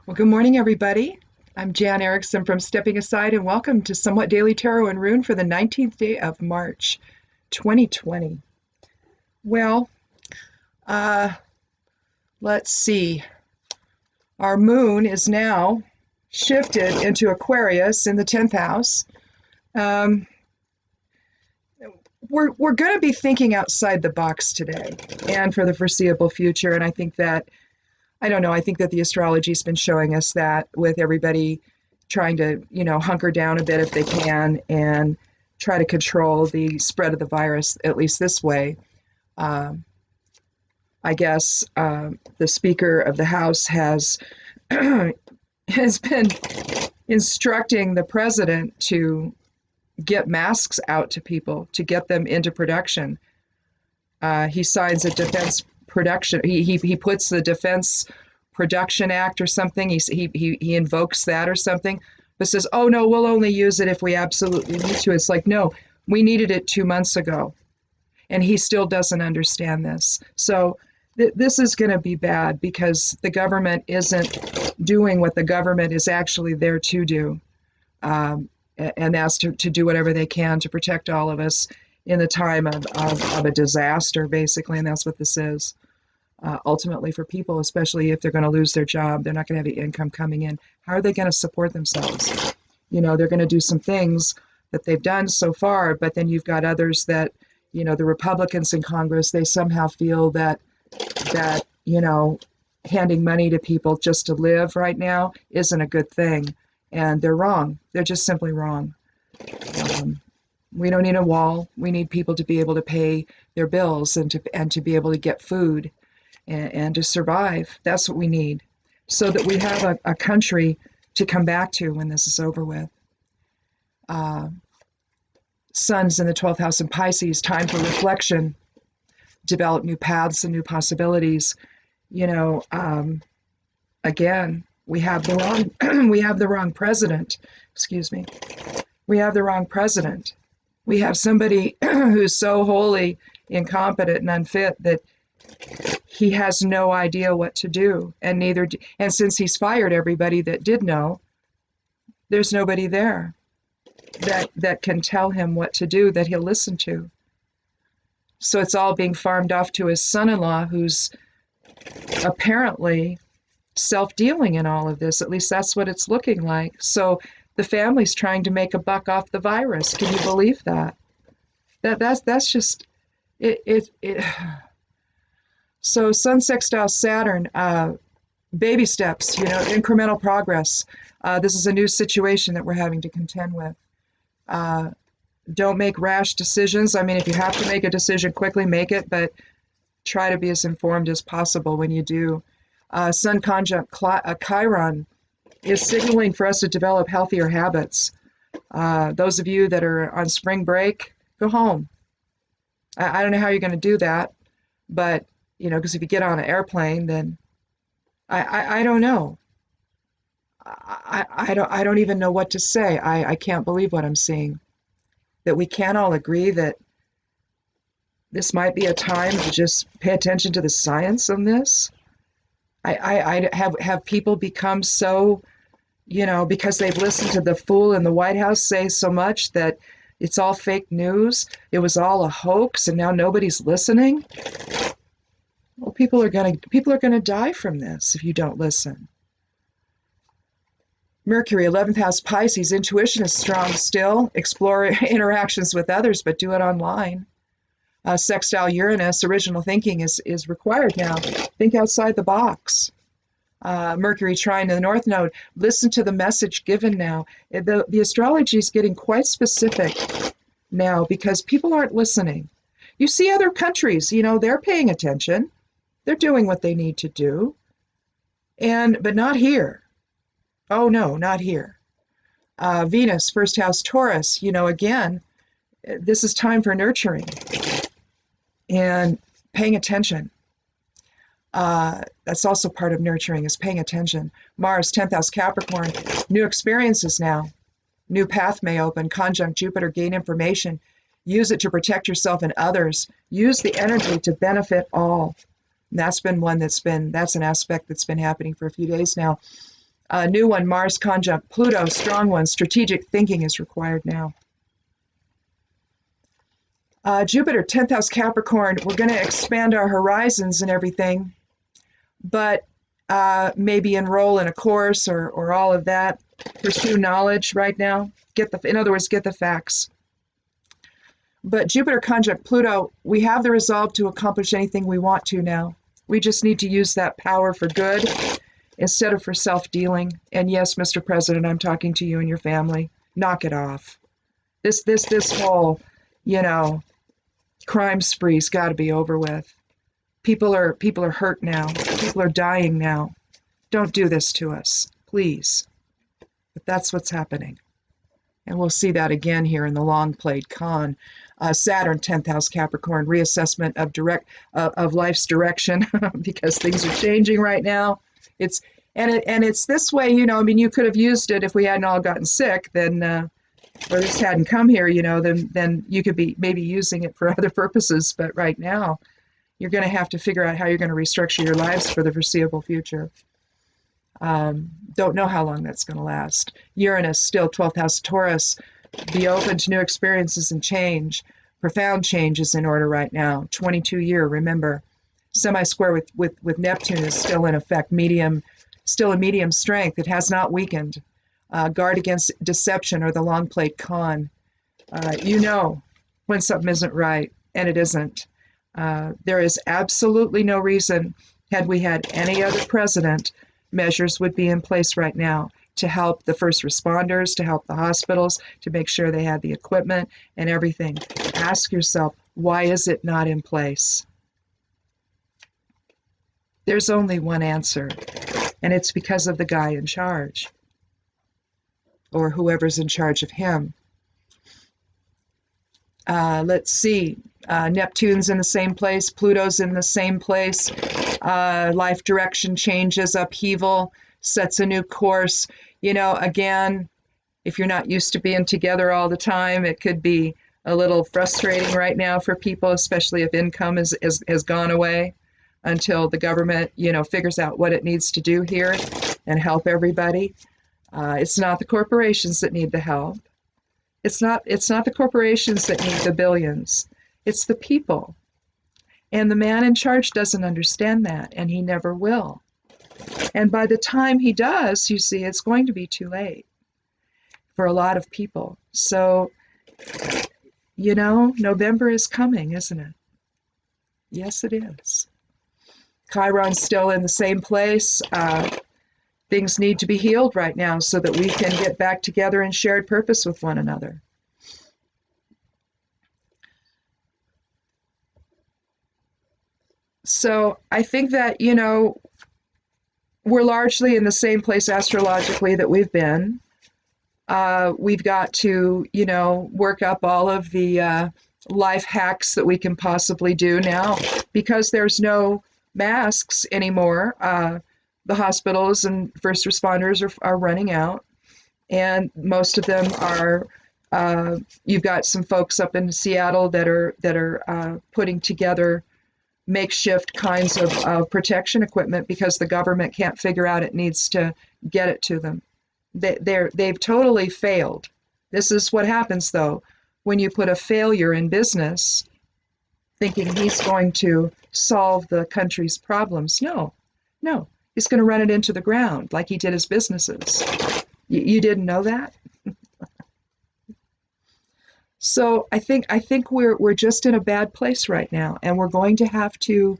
Well, good morning, everybody. I'm Jan Erickson from Stepping Aside, and welcome to Somewhat Daily Tarot and Rune for the 19th day of March, 2020. Well, uh, let's see. Our moon is now shifted into Aquarius in the 10th house. Um, we're going to be thinking outside the box today and for the foreseeable future, and I think that I don't know. I think that the astrology's been showing us that with everybody trying to, hunker down a bit if they can and try to control the spread of the virus, at least this way. Um, I guess the Speaker of the House has has been instructing the president to get masks out to people, to get them into production. He signs a defense production. He puts the Defense Production Act or something. He invokes that or something, but says, "Oh no, we'll only use it if we absolutely need to." It's like, no, we needed it 2 months ago, and he still doesn't understand this. So this is going to be bad because the government isn't doing what the government is actually there to do, and that's to do whatever they can to protect all of us in the time of a disaster, basically, and that's what this is. Ultimately for people, especially if they're going to lose their job, they're not going to have the income coming in. How are they going to support themselves? They're going to do some things that they've done so far, but then you've got others that, the Republicans in Congress, they somehow feel that, handing money to people just to live right now isn't a good thing. And they're wrong. They're just simply wrong. We don't need a wall. We need people to be able to pay their bills and to be able to get food and to survive. That's what we need, so that we have a country to come back to when this is over with. Sun's in the 12th house in Pisces, time for reflection, develop new paths and new possibilities. Again, we have the wrong we have the wrong president. Excuse me. We have the wrong president. We have somebody who's so wholly incompetent and unfit that he has no idea what to do, and since he's fired everybody that did know, there's nobody there that can tell him what to do, that he'll listen to. So it's all being farmed off to his son-in-law, who's apparently self-dealing in all of this. At least that's what it's looking like. So the family's trying to make a buck off the virus. Can you believe that? That's just it. So Sun sextile Saturn, baby steps, incremental progress. This is a new situation that we're having to contend with. Don't make rash decisions. I mean, if you have to make a decision quickly, make it, but try to be as informed as possible when you do. Sun conjunct Chiron is signaling for us to develop healthier habits. Those of you that are on spring break, go home. I don't know how you're going to do that, but because if you get on an airplane, then I don't know. I don't even know what to say. I can't believe what I'm seeing. That we can't all agree that this might be a time to just pay attention to the science on this. I have people become so, because they've listened to the fool in the White House say so much that it's all fake news. It was all a hoax, and now nobody's listening. Well, people are gonna die from this if you don't listen. Mercury, 11th house Pisces, intuition is strong still. Explore interactions with others, but do it online. Sextile Uranus, original thinking is required now. Think outside the box. Mercury trine to the North Node. Listen to the message given now. The astrology is getting quite specific now because people aren't listening. You see other countries, they're paying attention. They're doing what they need to do. But not here. Oh no, not here. Venus, first house Taurus, again, this is time for nurturing and paying attention. That's also part of nurturing, is paying attention. Mars, 10th house Capricorn, new experiences now. New path may open. Conjunct Jupiter, gain information. Use it to protect yourself and others. Use the energy to benefit all. And that's an aspect that's been happening for a few days now. A new one, Mars conjunct Pluto, strong one. Strategic thinking is required now. Jupiter, 10th house Capricorn, we're going to expand our horizons and everything, but maybe enroll in a course or all of that. Pursue knowledge right now. In other words, get the facts. But Jupiter conjunct Pluto, we have the resolve to accomplish anything we want to now. We just need to use that power for good instead of for self-dealing. And yes, Mr. President, I'm talking to you and your family. Knock it off. This whole, crime spree's got to be over with. People are hurt now. People are dying now. Don't do this to us, please. But that's what's happening. And we'll see that again here in the long played con. Saturn, 10th house Capricorn, reassessment of life's direction because things are changing right now. It's this way, you could have used it if we hadn't all gotten sick, then or this hadn't come here, then you could be maybe using it for other purposes. But right now, you're going to have to figure out how you're going to restructure your lives for the foreseeable future. Don't know how long that's going to last. Uranus, still 12th house Taurus, be open to new experiences and change. Profound change is in order right now. 22-year, remember. Semi-square with Neptune is still in effect, still a medium strength. It has not weakened. Guard against deception or the long played con. When something isn't right, and it isn't. There is absolutely no reason, had we had any other president, measures would be in place right now to help the first responders, to help the hospitals, to make sure they had the equipment and everything. Ask yourself, why is it not in place? There's only one answer, and it's because of the guy in charge, or whoever's in charge of him. Let's see. Neptune's in the same place. Pluto's in the same place. Life direction changes, upheaval, sets a new course. Again, if you're not used to being together all the time, it could be a little frustrating right now for people, especially if income has gone away until the government, figures out what it needs to do here and help everybody. It's not the corporations that need the help. It's not the corporations that need the billions. It's the people. And the man in charge doesn't understand that, and he never will. And by the time he does, you see, it's going to be too late for a lot of people. So, November is coming, isn't it? Yes, it is. Chiron's still in the same place. Things need to be healed right now so that we can get back together in shared purpose with one another. So I think that, we're largely in the same place astrologically that we've been. We've got to, work up all of the life hacks that we can possibly do now because there's no masks anymore. The hospitals and first responders are running out, and most of them are. You've got some folks up in Seattle that are putting together makeshift kinds of protection equipment because the government can't figure out it needs to get it to them. They've totally failed. This is what happens though when you put a failure in business, thinking he's going to solve the country's problems. No. He's going to run it into the ground like he did his businesses. You didn't know that? So I think we're just in a bad place right now, and we're going to have to,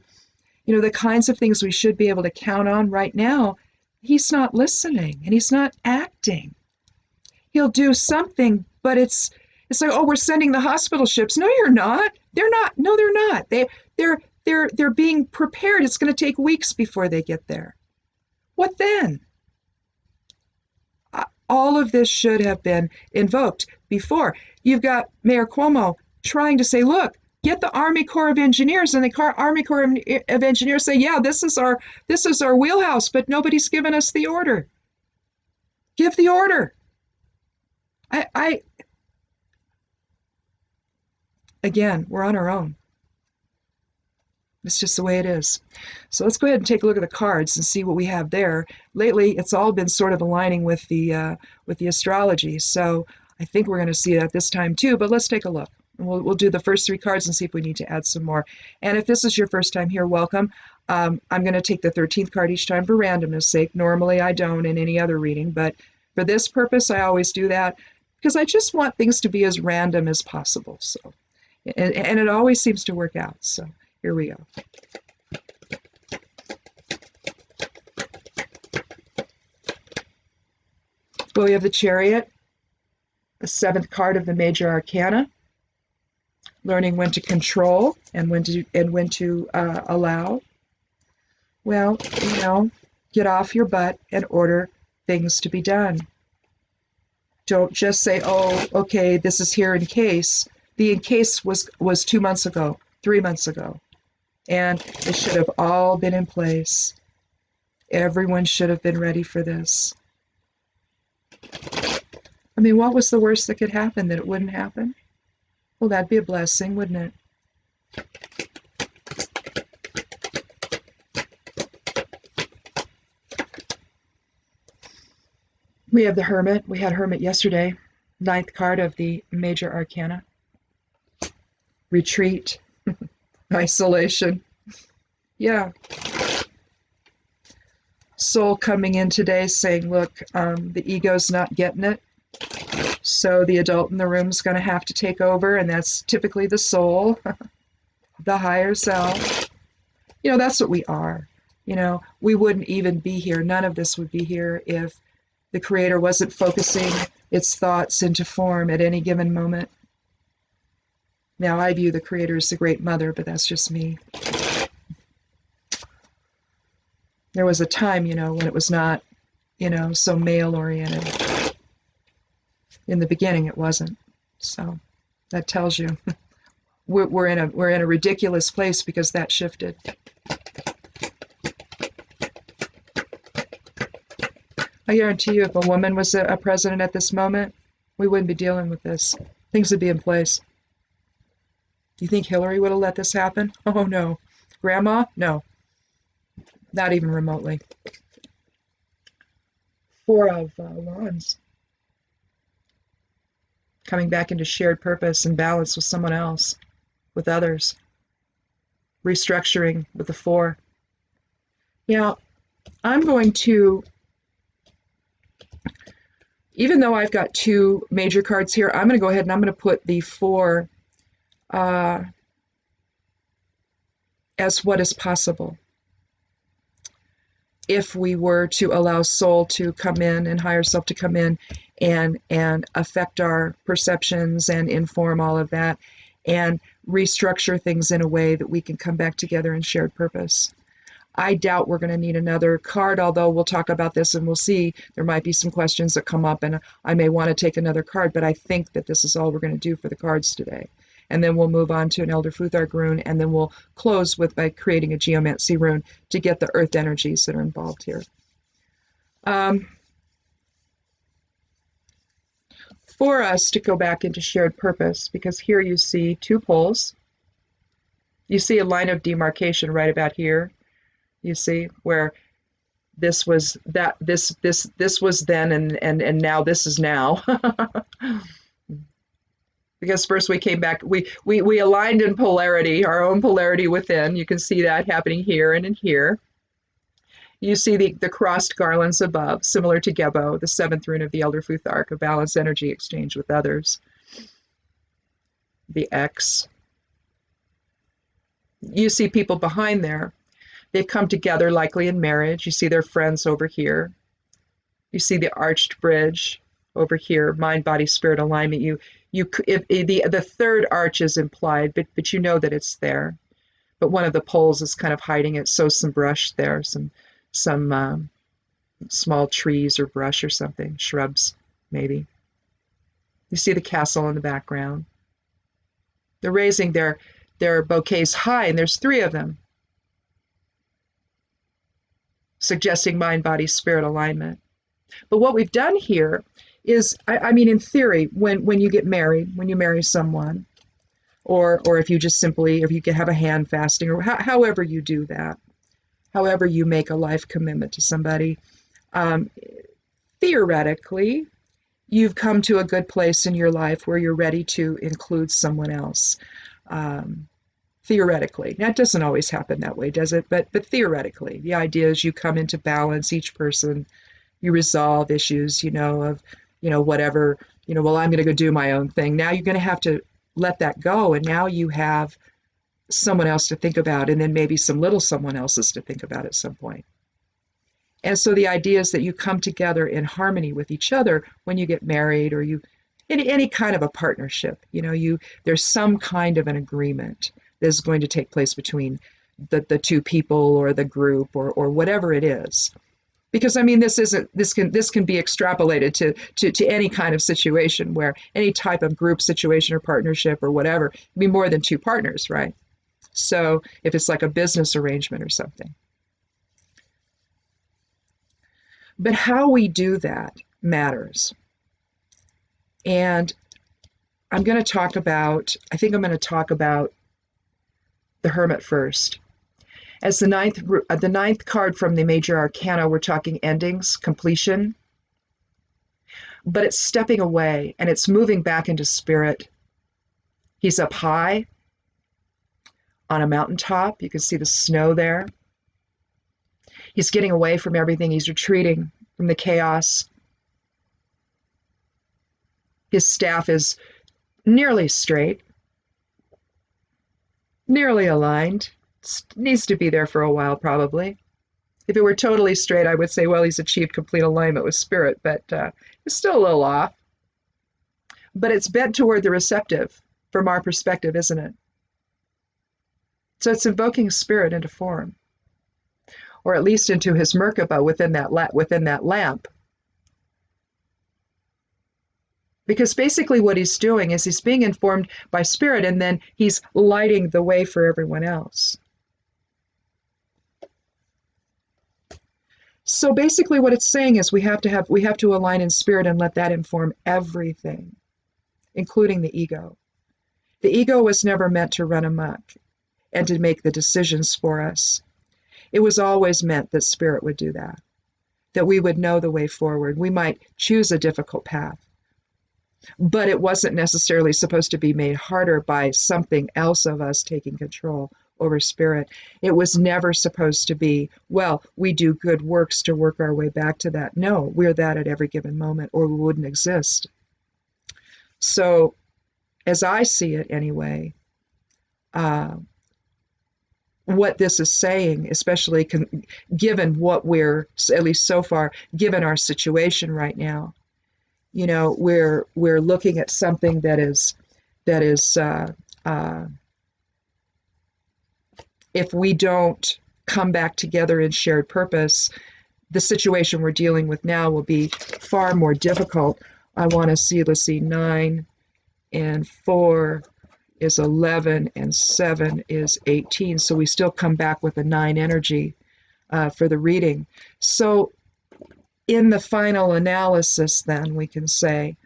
the kinds of things we should be able to count on right now. He's not listening and he's not acting. He'll do something, but it's like, oh, we're sending the hospital ships. No, you're not. They're not. No, they're not. They're being prepared. It's going to take weeks before they get there. What then? All of this should have been invoked before. You've got Mayor Cuomo trying to say, look, get the Army Corps of Engineers, and the Army Corps of Engineers say, yeah, this is our wheelhouse, but nobody's given us the order. Give the order. Again, we're on our own. It's just the way it is. So let's go ahead and take a look at the cards and see what we have there. Lately, it's all been sort of aligning with the astrology. So I think we're going to see that this time too. But let's take a look. We'll do the first three cards and see if we need to add some more. And if this is your first time here, welcome. I'm going to take the 13th card each time for randomness sake. Normally, I don't in any other reading, but for this purpose, I always do that because I just want things to be as random as possible. So, and it always seems to work out. So here we go. Well, we have the Chariot, the 7th card of the major arcana, learning when to control and when to allow. Well, get off your butt and order things to be done. Don't just say, oh, okay, this is here in case. The in case was 2 months ago, 3 months ago. And it should have all been in place. Everyone should have been ready for this. I mean, what was the worst that could happen? That it wouldn't happen? Well, that'd be a blessing, wouldn't it? We have the Hermit. We had Hermit yesterday. 9th card of the major arcana. Retreat. Isolation. Yeah. Soul coming in today saying, look, the ego's not getting it. So the adult in the room is going to have to take over, and that's typically the soul, the higher self. That's what we are. We wouldn't even be here. None of this would be here if the Creator wasn't focusing its thoughts into form at any given moment. Now, I view the Creator as the Great Mother, but that's just me. There was a time, when it was not, so male-oriented. In the beginning, it wasn't. So that tells you we're in a ridiculous place because that shifted. I guarantee you, if a woman was a president at this moment, we wouldn't be dealing with this. Things would be in place. Do you think Hillary would have let this happen? Oh, no. Grandma? No. Not even remotely. 4 of Wands. Coming back into shared purpose and balance with someone else, with others. Restructuring with the 4. Now, I'm going to, even though I've got 2 major cards here, I'm going to go ahead and I'm going to put the 4 as what is possible. If we were to allow soul to come in and higher self to come in and affect our perceptions and inform all of that and restructure things in a way that we can come back together in shared purpose. I doubt we're going to need another card, although we'll talk about this and we'll see. There might be some questions that come up and I may want to take another card, but I think that this is all we're going to do for the cards today. And then we'll move on to an Elder Futhark rune, and then we'll close by creating a geomancy rune to get the earth energies that are involved here. For us to go back into shared purpose, because here you see 2 poles. You see a line of demarcation right about here. You see where this was that this was then and now this is now. Because first we came back, we aligned in polarity, our own polarity within. You can see that happening here and in here. You see the crossed garlands above, similar to Gebo, the 7th rune of the Elder Futhark, a balanced energy exchange with others. The X. You see people behind there. They've come together, likely in marriage. You see their friends over here. You see the arched bridge over here, mind, body, spirit alignment. The 3rd arch is implied, but you know that it's there. But one of the poles is kind of hiding it. So some brush there, some small trees or brush or something, shrubs maybe. You see the castle in the background. They're raising their bouquets high, and there's 3 of them, suggesting mind, body, spirit alignment. But what we've done here is, I mean, in theory, when you get married, when you marry someone, or if you just simply, if you can have a hand fasting, or however you do that, however you make a life commitment to somebody, um, theoretically, you've come to a good place in your life where you're ready to include someone else. Um, Theoretically, that doesn't always happen that way, does it? But theoretically, the idea is you come into balance, each person, you resolve issues, of, whatever, well, I'm going to go do my own thing. Now you're going to have to let that go. And now you have someone else to think about, and then maybe some little someone else's to think about at some point. And so the idea is that you come together in harmony with each other when you get married, or you, any kind of a partnership, there's some kind of an agreement that is going to take place between the two people or the group, or whatever it is. Because I mean, this can be extrapolated to any kind of situation, where any type of group situation or partnership or whatever, be more than two partners, right? So if it's like a business arrangement or something. But how we do that matters. And I think I'm going to talk about the Hermit first. As the ninth card from the Major Arcana, we're talking endings, completion. But it's stepping away, and it's moving back into spirit. He's up high on a mountaintop. You can see the snow there. He's getting away from everything. He's retreating from the chaos. His staff is nearly straight, nearly aligned. Needs to be there for a while, probably. If it were totally straight, I would say, well, he's achieved complete alignment with spirit, but it's still a little off. But it's bent toward the receptive from our perspective, isn't it? So it's invoking spirit into form, or at least into his Merkaba within that lamp. Because basically what he's doing is he's being informed by spirit, and then he's lighting the way for everyone else. So basically what it's saying is we have to align in spirit and let that inform everything, including the ego. The ego was never meant to run amok and to make the decisions for us. It was always meant that spirit would do that we would know the way forward. We might choose a difficult path, but it wasn't necessarily supposed to be made harder by something else of us taking control over spirit. It was never supposed to be, well, we do good works to work our way back to that. No, we're that at every given moment, or we wouldn't exist. So, as I see it anyway, what this is saying, especially given what we're, at least so far, given our situation right now, we're looking at something that is if we don't come back together in shared purpose, the situation we're dealing with now will be far more difficult. I want to see, let's see, 9 and 4 is 11 and 7 is 18. So we still come back with a 9 energy for the reading. So in the final analysis, then, we can say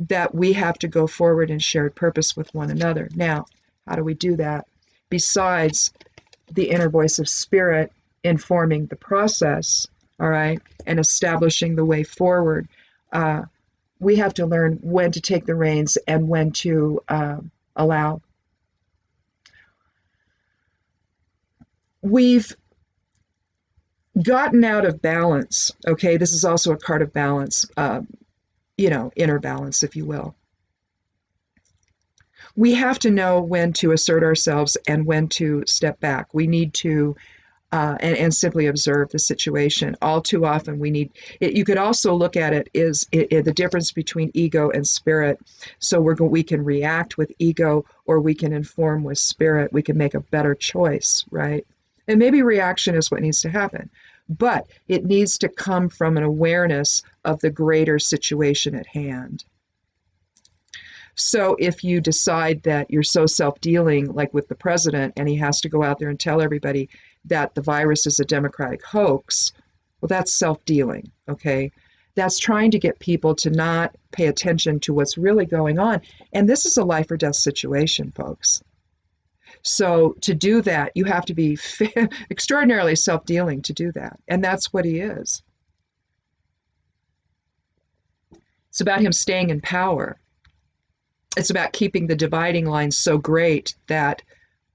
that we have to go forward in shared purpose with one another. Now, how do we do that? Besides the inner voice of spirit informing the process, all right, and establishing the way forward, we have to learn when to take the reins and when to allow. We've gotten out of balance, okay? This is also a card of balance, inner balance, if you will. We have to know when to assert ourselves and when to step back. We need to, and simply observe the situation. All too often we need, you could also look at it is the difference between ego and spirit. So we can react with ego, or we can inform with spirit. We can make a better choice, right? And maybe reaction is what needs to happen, but it needs to come from an awareness of the greater situation at hand. So if you decide that you're so self-dealing, like with the president, and he has to go out there and tell everybody that the virus is a democratic hoax, well, that's self-dealing, okay? that's trying to get people to not pay attention to what's really going on. And this is a life or death situation, folks. So to do that, you have to be extraordinarily self-dealing to do that. And that's what he is. It's about him staying in power. It's about keeping the dividing line so great that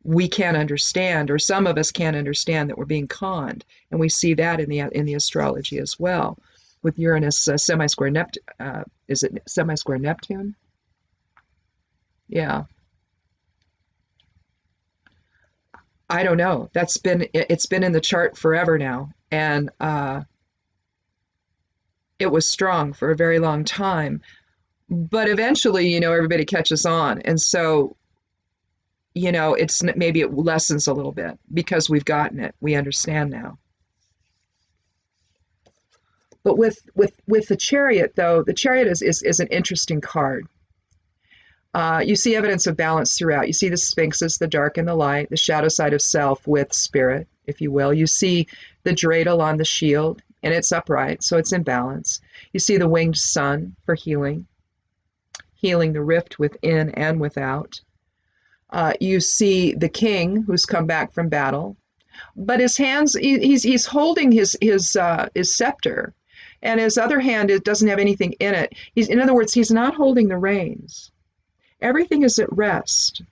we can't understand, or some of us can't understand, that we're being conned. And we see that in the astrology as well, with Uranus semi-square Neptune. Is it semi-square Neptune? Yeah. I don't know. It's been in the chart forever now, and it was strong for a very long time. But eventually, everybody catches on, and so maybe it lessens a little bit because we've gotten it. We understand now. But with the Chariot, though, the Chariot is an interesting card. You see evidence of balance throughout. You see the sphinxes, the dark and the light, the shadow side of self with spirit, if you will. You see the dreidel on the shield, and it's upright, so it's in balance. You see the winged sun for healing the rift within and without. You see the king who's come back from battle, but his hands, he's holding his scepter, and his other hand, it doesn't have anything in it. In other words, he's not holding the reins. Everything is at rest,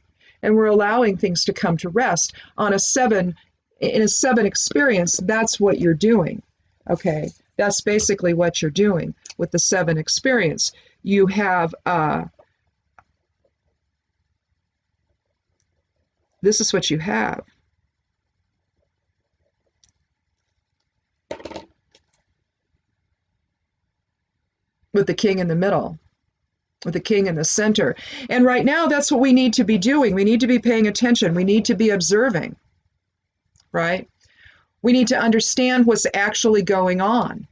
and we're allowing things to come to rest. In a seven experience, that's what you're doing. Okay, that's basically what you're doing with the 7 experience. You have this is what you have. With the king in the middle, with the king in the center. And right now, that's what we need to be doing. We need to be paying attention. We need to be observing, right? We need to understand what's actually going on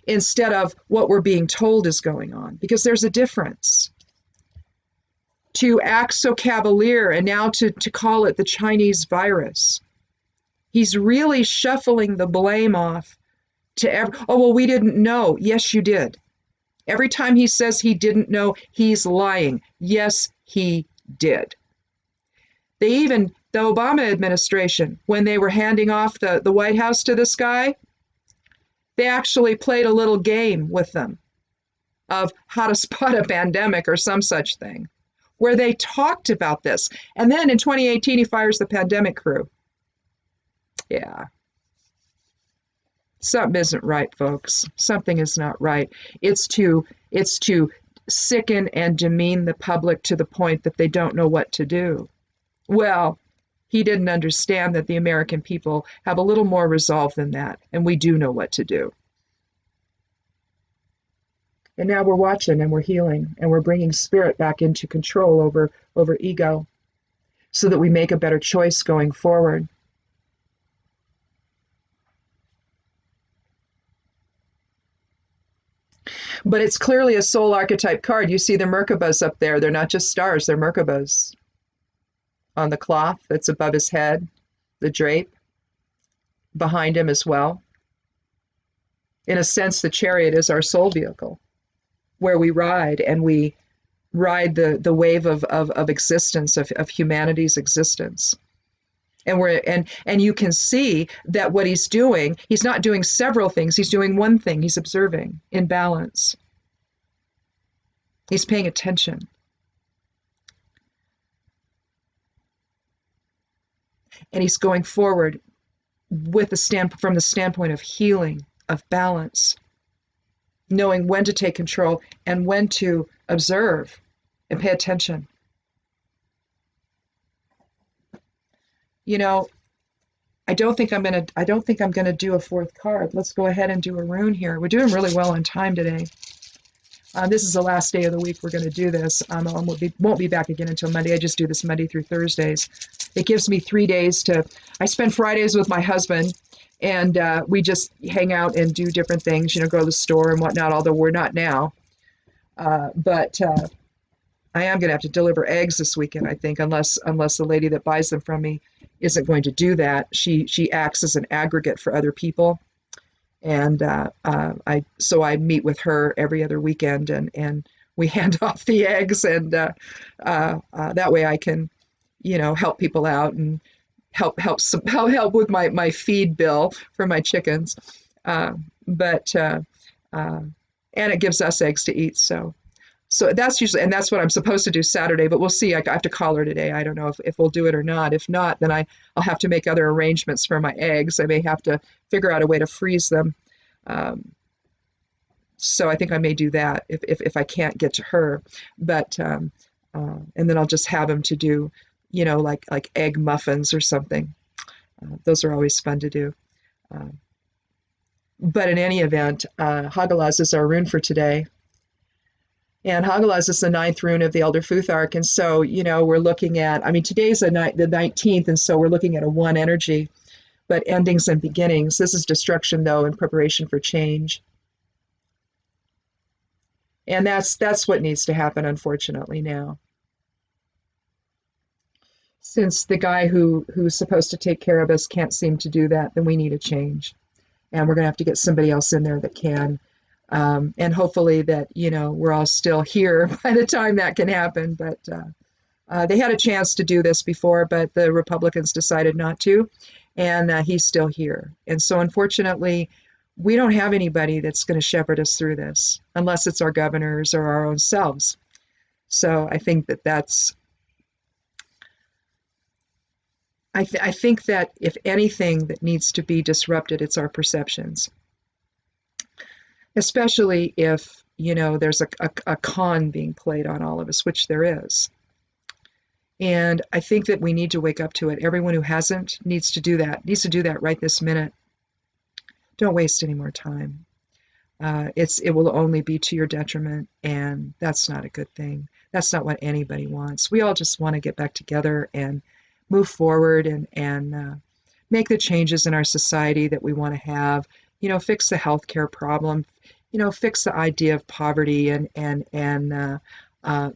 instead of what we're being told is going on, because there's a difference. To act so cavalier and now to call it the Chinese virus. He's really shuffling the blame off to oh, well, we didn't know. Yes, you did. Every time he says he didn't know, he's lying. Yes, he did. The Obama administration, when they were handing off the White House to this guy, they actually played a little game with them of how to spot a pandemic or some such thing, where they talked about this. And then in 2018, he fires the pandemic crew. Yeah. Something isn't right, folks. Something is not right. It's to sicken and demean the public to the point that they don't know what to do. Well, he didn't understand that the American people have a little more resolve than that, and we do know what to do. And now we're watching and we're healing and we're bringing spirit back into control over ego so that we make a better choice going forward. But it's clearly a soul archetype card. You see the Merkabahs up there. They're not just stars, they're Merkabahs. On the cloth that's above his head, the drape behind him as well. In a sense, the chariot is our soul vehicle, where we ride the wave of existence, of humanity's existence. And you can see that what he's doing, he's not doing several things, he's doing one thing. He's observing in balance. He's paying attention. And he's going forward from the standpoint of healing, of balance, knowing when to take control and when to observe and pay attention. I don't think I'm gonna do a 4th card. Let's go ahead and do a rune here. We're doing really well on time today. This is the last day of the week we're going to do this. I won't be back again until Monday. I just do this Monday through Thursdays. It gives me 3 days I spend Fridays with my husband, and we just hang out and do different things, go to the store and whatnot, although we're not now. But I am going to have to deliver eggs this weekend, I think, unless the lady that buys them from me isn't going to do that. She acts as an aggregate for other people. And I meet with her every other weekend, and we hand off the eggs, and that way I can, help people out and help with my feed bill for my chickens. But and it gives us eggs to eat. So that's what I'm supposed to do Saturday, but we'll see. I have to call her today. I don't know if we'll do it or not. If not, then I'll have to make other arrangements for my eggs. I may have to figure out a way to freeze them. So I think I may do that if I can't get to her. But and then I'll just have them to do, like egg muffins or something. Those are always fun to do. But in any event, Hagalaz is our rune for today. And Hagalaz is the 9th rune of the Elder Futhark. And so, we're looking at, today's the 19th, and so we're looking at a 1 energy, but endings and beginnings. This is destruction, though, in preparation for change. And that's what needs to happen, unfortunately, now. Since the guy who's supposed to take care of us can't seem to do that, then we need a change. And we're going to have to get somebody else in there that can. And hopefully that, we're all still here by the time that can happen. But they had a chance to do this before, but the Republicans decided not to. And he's still here. And so, unfortunately, we don't have anybody that's going to shepherd us through this, unless it's our governors or our own selves. So I think that's... I think that if anything that needs to be disrupted, it's our perceptions. Especially if, there's a con being played on all of us, which there is. And I think that we need to wake up to it. Everyone who hasn't needs to do that right this minute. Don't waste any more time. It will only be to your detriment, and that's not a good thing. That's not what anybody wants. We all just want to get back together and move forward and make the changes in our society that we want to have. Fix the healthcare problem. Fix the idea of poverty and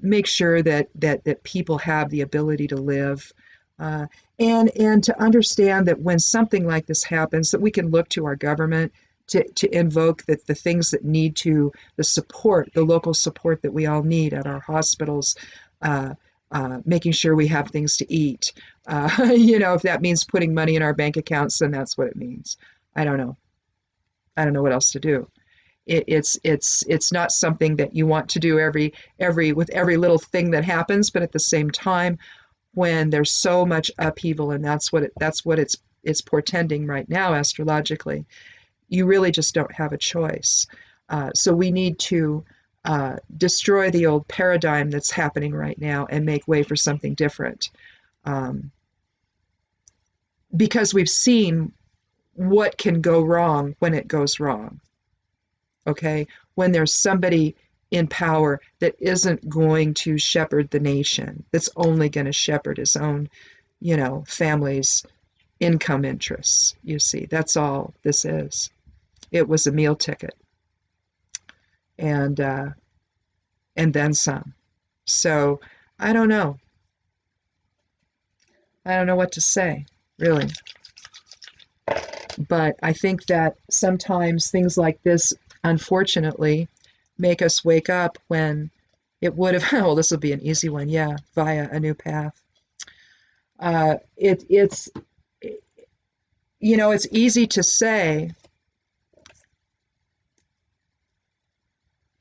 make sure that people have the ability to live. And to understand that when something like this happens, that we can look to our government to invoke the things that need to, the local support that we all need at our hospitals, making sure we have things to eat. If that means putting money in our bank accounts, then that's what it means. I don't know what else to do. It's not something that you want to do with every little thing that happens, but at the same time, when there's so much upheaval, and that's what it's portending right now astrologically, you really just don't have a choice. So we need to destroy the old paradigm that's happening right now and make way for something different. Because we've seen what can go wrong when it goes wrong. Okay? When there's somebody in power that isn't going to shepherd the nation, that's only going to shepherd his own, family's income interests. You see, that's all this is. It was a meal ticket. And then some. So I don't know. I don't know what to say, really. But I think that sometimes things like this, unfortunately, make us wake up when it would have, well, this will be an easy one, yeah, via a new path. It's easy to say,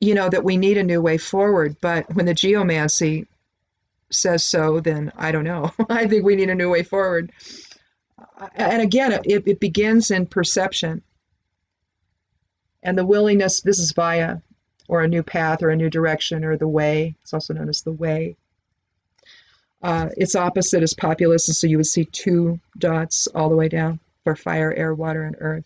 that we need a new way forward, but when the geomancy says so, then I don't know. I think we need a new way forward. And again, it begins in perception and the willingness. This is via, or a new path, or a new direction, or the way. It's also known as the way. Its opposite is populace, and so you would see 2 dots all the way down for fire, air, water, and earth.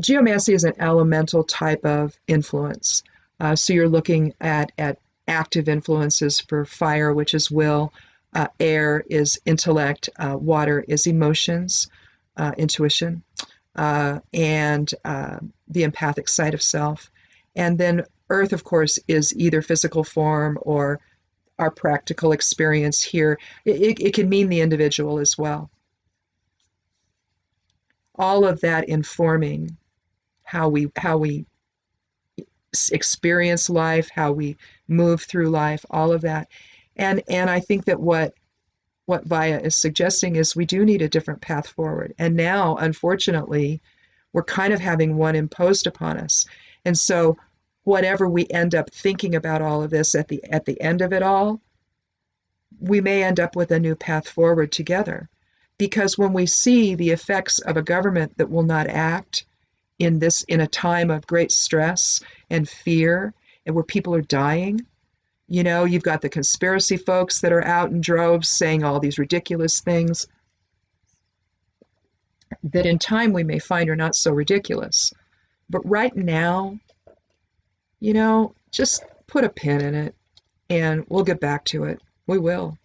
Geomancy is an elemental type of influence. So you're looking at active influences for fire, which is will, air is intellect, water is emotions, intuition, and the empathic side of self. And then earth, of course, is either physical form or our practical experience here. It can mean the individual as well. all of that informing how we experience life, how we move through life, all of that. And I think that what Vaya is suggesting is we do need a different path forward. And now, unfortunately, we're kind of having one imposed upon us. And so whatever we end up thinking about all of this at the end of it all, we may end up with a new path forward together. Because when we see the effects of a government that will not act in a time of great stress and fear and where people are dying, you've got the conspiracy folks that are out in droves saying all these ridiculous things that in time we may find are not so ridiculous. But right now, just put a pin in it and we'll get back to it. We will.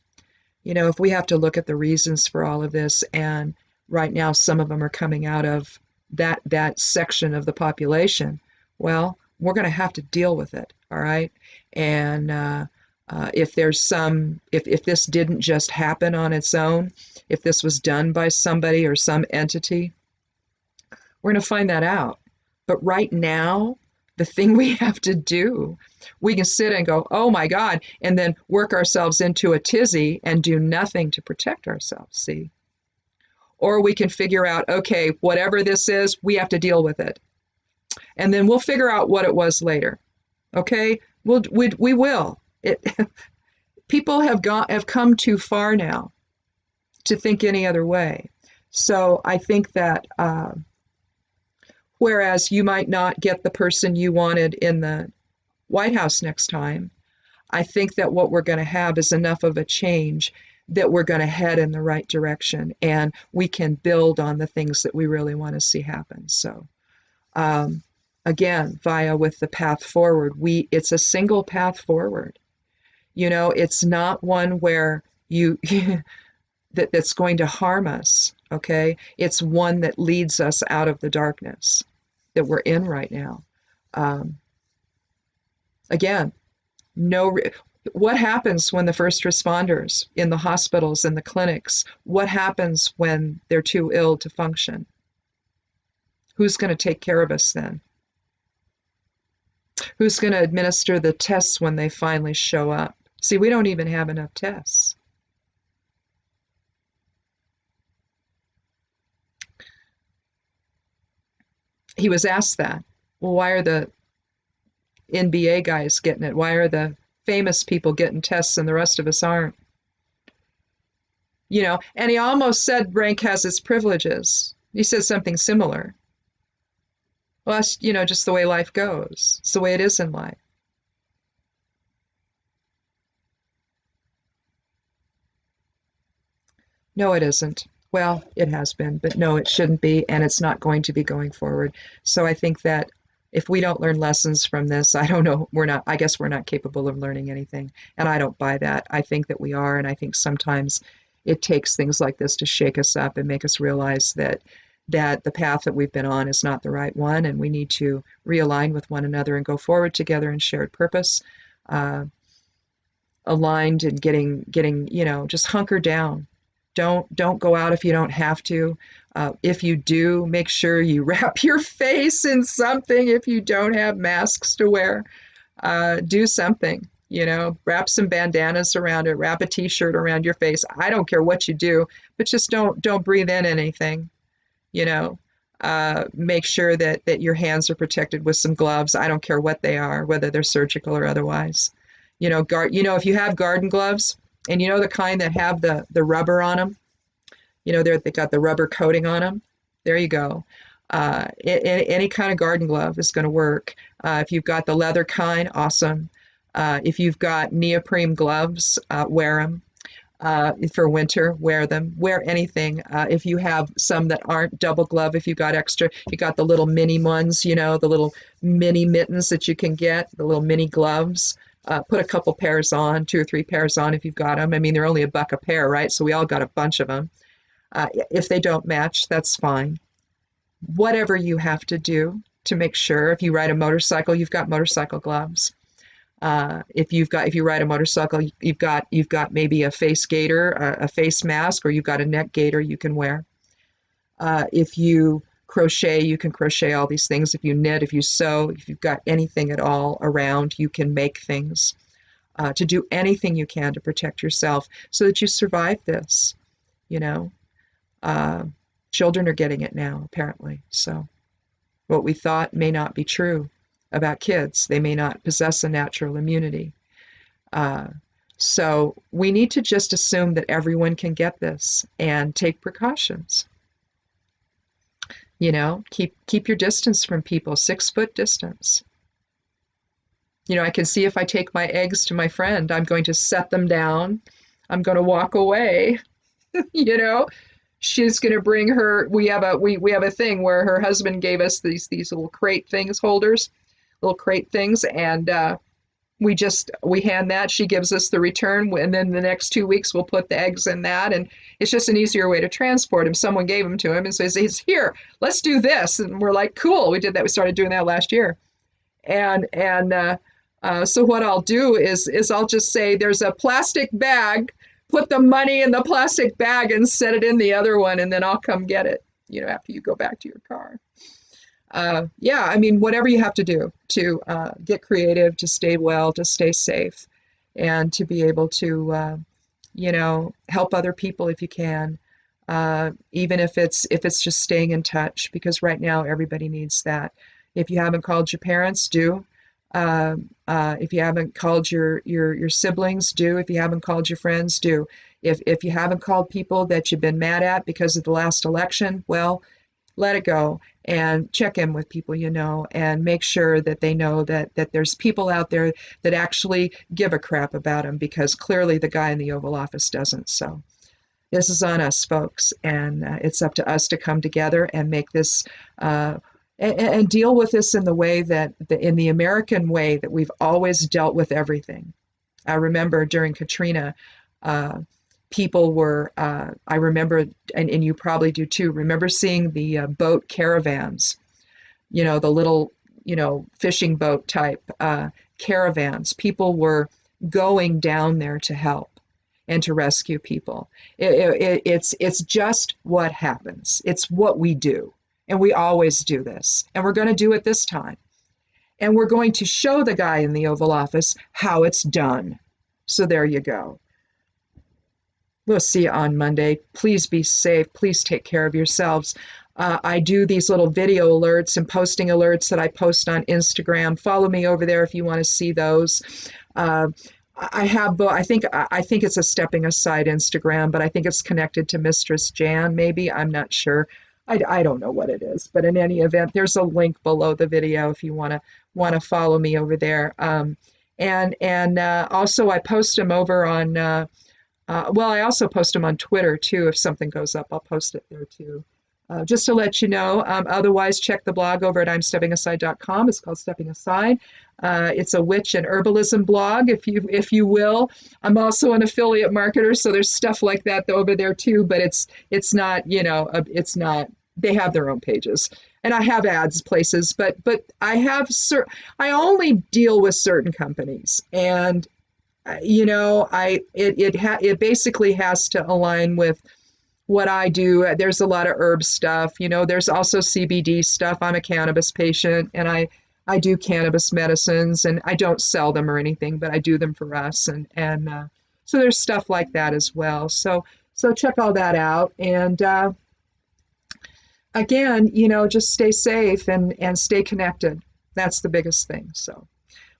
If we have to look at the reasons for all of this, and right now some of them are coming out of that section of the population, well, we're going to have to deal with it, all right? And if this didn't just happen on its own, if this was done by somebody or some entity, we're going to find that out. But right now, the thing we have to do, we can sit and go, oh my God, and then work ourselves into a tizzy and do nothing to protect ourselves, see? Or we can figure out, okay, whatever this is, we have to deal with it. And then we'll figure out what it was later, okay? We will. People have come too far now to think any other way. So I think that whereas you might not get the person you wanted in the White House next time, I think that what we're going to have is enough of a change that we're going to head in the right direction, and we can build on the things that we really want to see happen. So again, Via, with the path forward, it's a single path forward. It's not one where that's going to harm us, okay? It's one that leads us out of the darkness that we're in right now. Again, what happens when the first responders in the hospitals and the clinics, what happens when they're too ill to function? Who's going to take care of us then? Who's going to administer the tests when they finally show up? See, we don't even have enough tests. He was asked that. Well, why are the NBA guys getting it? Why are the famous people getting tests and the rest of us aren't? And he almost said rank has its privileges. He said something similar. Well, that's, just the way life goes. It's the way it is in life. No, it isn't. Well, it has been, but no, it shouldn't be, and it's not going to be going forward. So I think that if we don't learn lessons from this, I don't know, I guess we're not capable of learning anything. And I don't buy that. I think that we are, and I think sometimes it takes things like this to shake us up and make us realize that the path that we've been on is not the right one, and we need to realign with one another and go forward together in shared purpose, aligned and getting, just hunker down. Don't go out if you don't have to. If you do, make sure you wrap your face in something. If you don't have masks to wear, do something. Wrap some bandanas around it. Wrap a T-shirt around your face. I don't care what you do, but just don't breathe in anything. Make sure that your hands are protected with some gloves. I don't care what they are, whether they're surgical or otherwise. If you have garden gloves, and the kind that have the rubber on them, they got the rubber coating on them. There you go. Any kind of garden glove is going to work. If you've got the leather kind, awesome. If you've got neoprene gloves, wear them. For winter, wear them. Wear anything. If you have some that aren't double glove, if you got extra, you got the little mini ones, the little mini mittens that you can get, the little mini gloves. Put a couple pairs on, 2 or 3 pairs on if you've got them. I mean, they're only $1 a pair, right? So we all got a bunch of them. If they don't match, that's fine. Whatever you have to do to make sure, if you ride a motorcycle, you've got motorcycle gloves. If you ride a motorcycle, you've got maybe a face gaiter, a face mask, or you've got a neck gaiter you can wear. If you crochet, you can crochet all these things. If you knit, if you sew, if you've got anything at all around, you can make things. To do anything you can to protect yourself so that you survive this, you know. Uh, Children are getting it now, apparently. So what we thought may not be true about kids. They may not possess a natural immunity. Uh, so we need to just assume that everyone can get this and take precautions. You know, keep your distance from people, 6 foot distance. You know, I can see if I take my eggs to my friend, I'm going to set them down. I'm going to walk away. You know, she's going to bring her. We have a thing where her husband gave us these little crate things, holders, little crate things, and we hand that. She gives us the return, and then the next 2 weeks we'll put the eggs in that, and it's just an easier way to transport him. Someone gave them to him and says, "He's here. Let's do this," and we're like, "Cool." We did that. We started doing that last year, and so what I'll do is I'll just say, "There's a plastic bag. Put the money in the plastic bag and set it in the other one, and then I'll come get it, you know, after you go back to your car." Yeah, I mean, whatever you have to do to get creative, to stay well, to stay safe, and to be able to, you know, help other people if you can, even if it's just staying in touch, because right now everybody needs that. If you haven't called your parents, do. If you haven't called your siblings, do. If you haven't called your friends, do. If you haven't called people that you've been mad at because of the last election, well, let it go and check in with people you know, and make sure that they know that there's people out there that actually give a crap about them, because clearly the guy in the Oval Office doesn't. So this is on us, folks, and it's up to us to come together and make this and deal with this in the way that in the American way that we've always dealt with everything. I remember during Katrina, people were, I remember, and you probably do too, remember seeing the boat caravans, you know, the little, you know, fishing boat type caravans. People were going down there to help and to rescue people. It's just what happens. It's what we do. And we always do this. And we're going to do it this time. And we're going to show the guy in the Oval Office how it's done. So there you go. We'll see you on Monday. Please be safe. Please take care of yourselves. I do these little video alerts and posting alerts that I post on Instagram. Follow me over there if you want to see those. I have, I think it's a Stepping Aside Instagram, but I think it's connected to Mistress Jan, maybe. I'm not sure. I don't know what it is, but in any event, there's a link below the video if you want to follow me over there. And also I post them over on I also post them on Twitter too. If something goes up, I'll post it there too. Just to let you know. Otherwise, check the blog over at imsteppingaside.com. It's called Stepping Aside. It's a witch and herbalism blog, if you will. I'm also an affiliate marketer, so there's stuff like that over there too. But it's not, you know, it's not. They have their own pages, and I have ads places, but I only deal with certain companies, and you know, it basically has to align with what I do. There's a lot of herb stuff, you know, there's also CBD stuff. I'm a cannabis patient, and I do cannabis medicines, and I don't sell them or anything, but I do them for us. And so there's stuff like that as well. So check all that out. And again, you know, just stay safe and stay connected. That's the biggest thing. So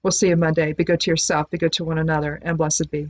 we'll see you Monday. Be good to yourself, be good to one another, and blessed be.